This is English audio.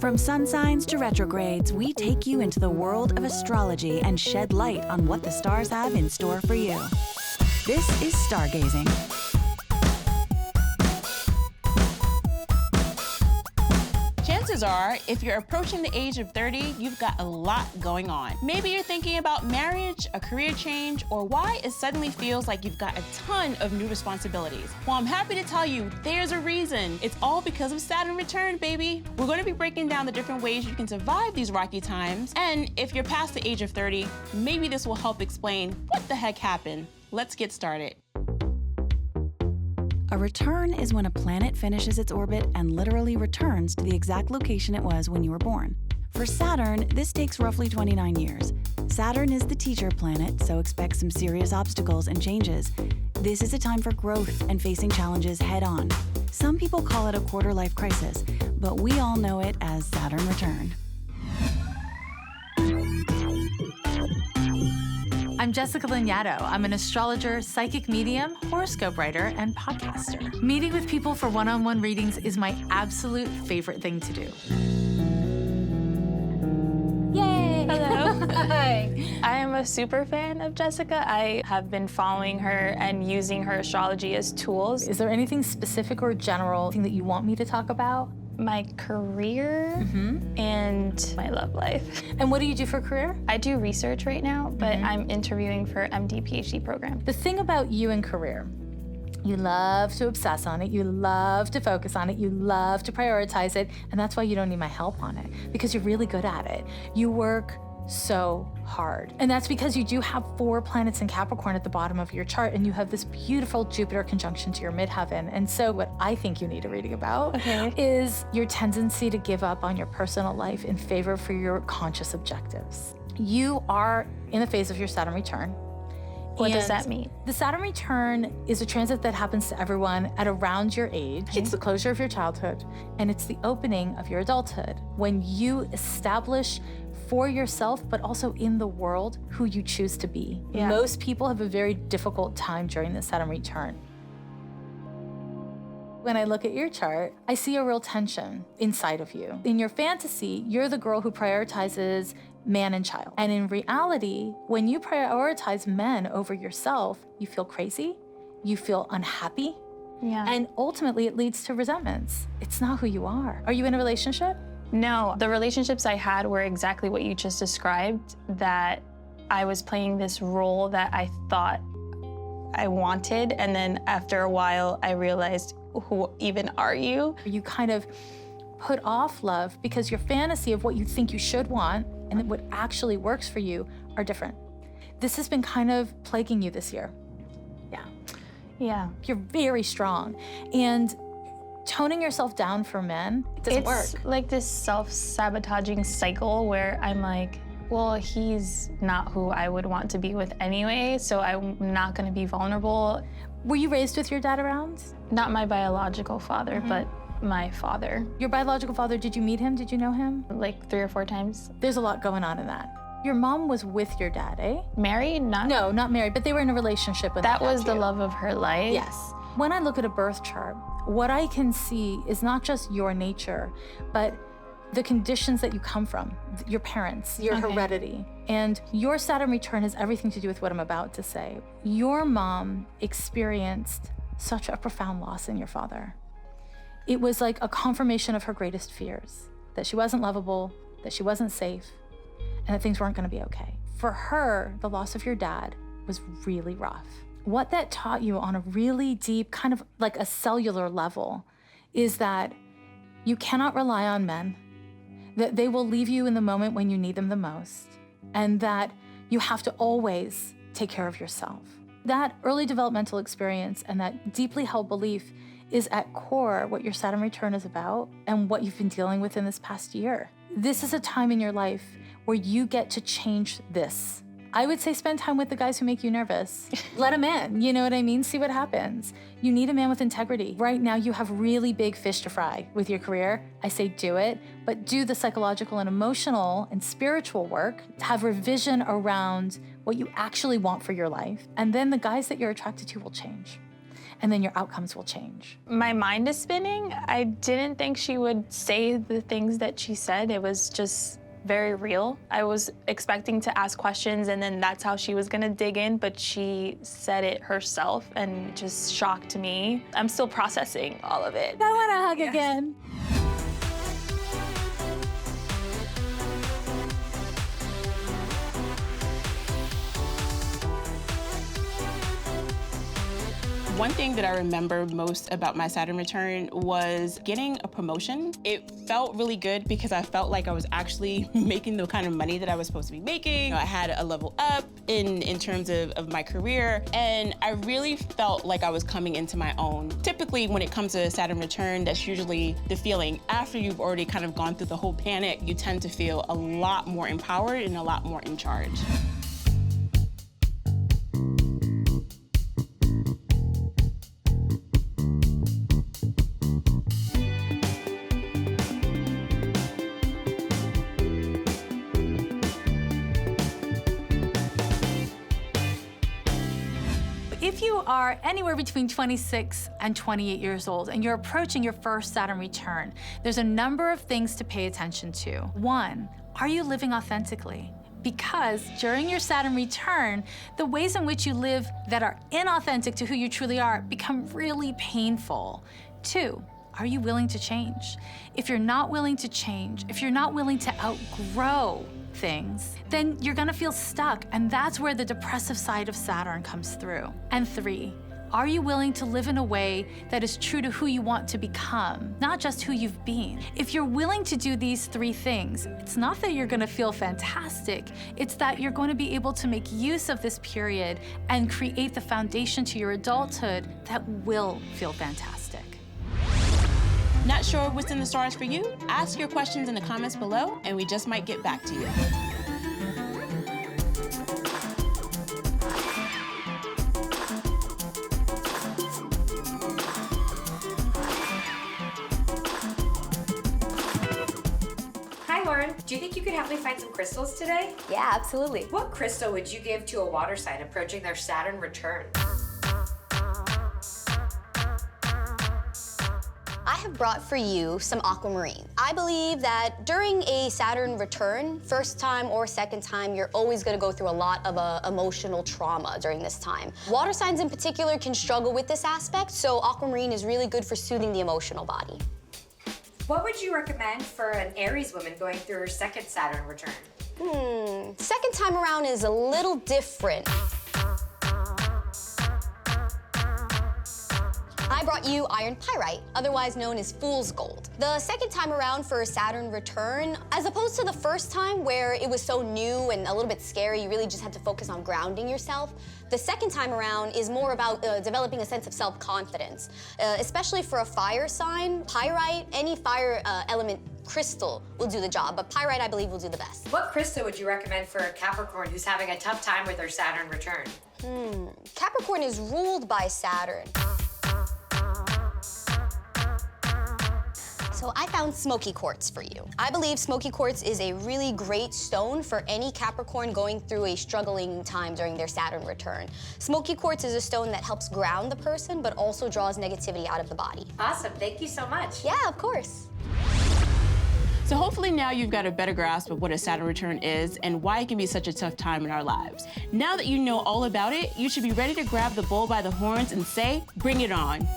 From sun signs to retrogrades, we take you into the world of astrology and shed light on what the stars have in store for you. This is Stargazing. Chances are, if you're approaching the age of 30, you've got a lot going on. Maybe you're thinking about marriage, a career change, or why it suddenly feels like you've got a ton of new responsibilities. Well, I'm happy to tell you there's a reason. It's all because of Saturn Return, baby. We're going to be breaking down the different ways you can survive these rocky times. And if you're past the age of 30, maybe this will help explain what the heck happened. Let's get started. A return is when a planet finishes its orbit and literally returns to the exact location it was when you were born. For Saturn, this takes roughly 29 years. Saturn is the teacher planet, so expect some serious obstacles and changes. This is a time for growth and facing challenges head-on. Some people call it a quarter-life crisis, but we all know it as Saturn Return. I'm Jessica Lanyadoo. I'm an astrologer, psychic medium, horoscope writer, and podcaster. Meeting with people for one-on-one readings is my absolute favorite thing to do. Yay! Hello. Hi. I am a super fan of Jessica. I have been following her and using her astrology as tools. Is there anything specific or general thing that you want me to talk about? My career and my love life. And what do you do for a career? I do research right now, but I'm interviewing for MD, PhD program. The thing about you and career, you love to obsess on it, you love to focus on it, you love to prioritize it, and that's why you don't need my help on it, because you're really good at it. You work so hard. And that's because you do have 4 planets in Capricorn at the bottom of your chart, and you have this beautiful Jupiter conjunction to your midheaven. And so what I think you need a reading about is your tendency to give up on your personal life in favor for your conscious objectives. You are in the phase of your Saturn return. What does that mean? The Saturn return is a transit that happens to everyone at around your age. It's the closure of your childhood, and it's the opening of your adulthood, when you establish for yourself, but also in the world, who you choose to be. Yeah. Most people have a very difficult time during the Saturn return. When I look at your chart, I see a real tension inside of you. In your fantasy, you're the girl who prioritizes man and child. And in reality, when you prioritize men over yourself, you feel crazy, you feel unhappy, and ultimately it leads to resentments. It's not who you are. Are you in a relationship? No, the relationships I had were exactly what you just described, that I was playing this role that I thought I wanted, and then after a while, I realized, who even are you? You kind of put off love because your fantasy of what you think you should want and what actually works for you are different. This has been kind of plaguing you this year. Yeah. You're very strong. And toning yourself down for men, it doesn't work. It's like this self-sabotaging cycle where I'm like, well, he's not who I would want to be with anyway, so I'm not gonna be vulnerable. Were you raised with your dad around? Not my biological father, but my father. Your biological father, did you meet him? Did you know him? Like 3 or 4 times. There's a lot going on in that. Your mom was with your dad, eh? Married? No, not married, but they were in a relationship when That they got was the you. love of her life. Yes. When I look at a birth chart, what I can see is not just your nature, but the conditions that you come from, your parents, your heredity. And your Saturn return has everything to do with what I'm about to say. Your mom experienced such a profound loss in your father. It was like a confirmation of her greatest fears, that she wasn't lovable, that she wasn't safe, and that things weren't gonna be okay. For her, the loss of your dad was really rough. What that taught you on a really deep, kind of like a cellular level, is that you cannot rely on men, that they will leave you in the moment when you need them the most, and that you have to always take care of yourself. That early developmental experience and that deeply held belief is at core what your Saturn return is about and what you've been dealing with in this past year. This is a time in your life where you get to change this. I would say spend time with the guys who make you nervous. Let them in, you know what I mean? See what happens. You need a man with integrity. Right now you have really big fish to fry with your career. I say do it, but do the psychological and emotional and spiritual work. Have revision around what you actually want for your life. And then the guys that you're attracted to will change. and then your outcomes will change. My mind is spinning. I didn't think she would say the things that she said. It was just very real. I was expecting to ask questions and then that's how she was gonna dig in, but she said it herself and it just shocked me. I'm still processing all of it. I want to hug again. One thing that I remember most about my Saturn return was getting a promotion. It felt really good because I felt like I was actually making the kind of money that I was supposed to be making. I had a level up in terms of my career, and I really felt like I was coming into my own. Typically, when it comes to Saturn return, that's usually the feeling. After you've already kind of gone through the whole panic, you tend to feel a lot more empowered and a lot more in charge. If you are anywhere between 26 and 28 years old and you're approaching your first Saturn return, there's a number of things to pay attention to. One, are you living authentically? Because during your Saturn return, the ways in which you live that are inauthentic to who you truly are become really painful. Two, are you willing to change? If you're not willing to change, if you're not willing to outgrow things, then you're gonna feel stuck, and that's where the depressive side of Saturn comes through. And three, are you willing to live in a way that is true to who you want to become, not just who you've been? If you're willing to do these three things, it's not that you're gonna feel fantastic, it's that you're going to be able to make use of this period and create the foundation to your adulthood that will feel fantastic. Not sure what's in the stars for you? Ask your questions in the comments below, and we just might get back to you. Hi, Lauren. Do you think you could help me find some crystals today? Yeah, absolutely. What crystal would you give to a water sign approaching their Saturn return? I have brought for you some aquamarine. I believe that during a Saturn return, first time or second time, you're always gonna go through a lot of emotional trauma during this time. Water signs in particular can struggle with this aspect, so aquamarine is really good for soothing the emotional body. What would you recommend for an Aries woman going through her second Saturn return? Second time around is a little different. I brought you iron pyrite, otherwise known as fool's gold. The second time around for a Saturn return, as opposed to the first time where it was so new and a little bit scary, you really just had to focus on grounding yourself. The second time around is more about developing a sense of self-confidence, especially for a fire sign. Pyrite, any fire element crystal will do the job, but pyrite, I believe, will do the best. What crystal would you recommend for a Capricorn who's having a tough time with their Saturn return? Capricorn is ruled by Saturn. So I found SMOKY quartz for you. I believe SMOKY quartz is a really great stone for any Capricorn going through a struggling time during their Saturn return. SMOKY quartz is a stone that helps ground the person, but also draws negativity out of the body. Awesome, thank you so much. Yeah, of course. So hopefully now you've got a better grasp of what a Saturn return is and why it can be such a tough time in our lives. Now that you know all about it, you should be ready to grab the bull by the horns and say, bring it on.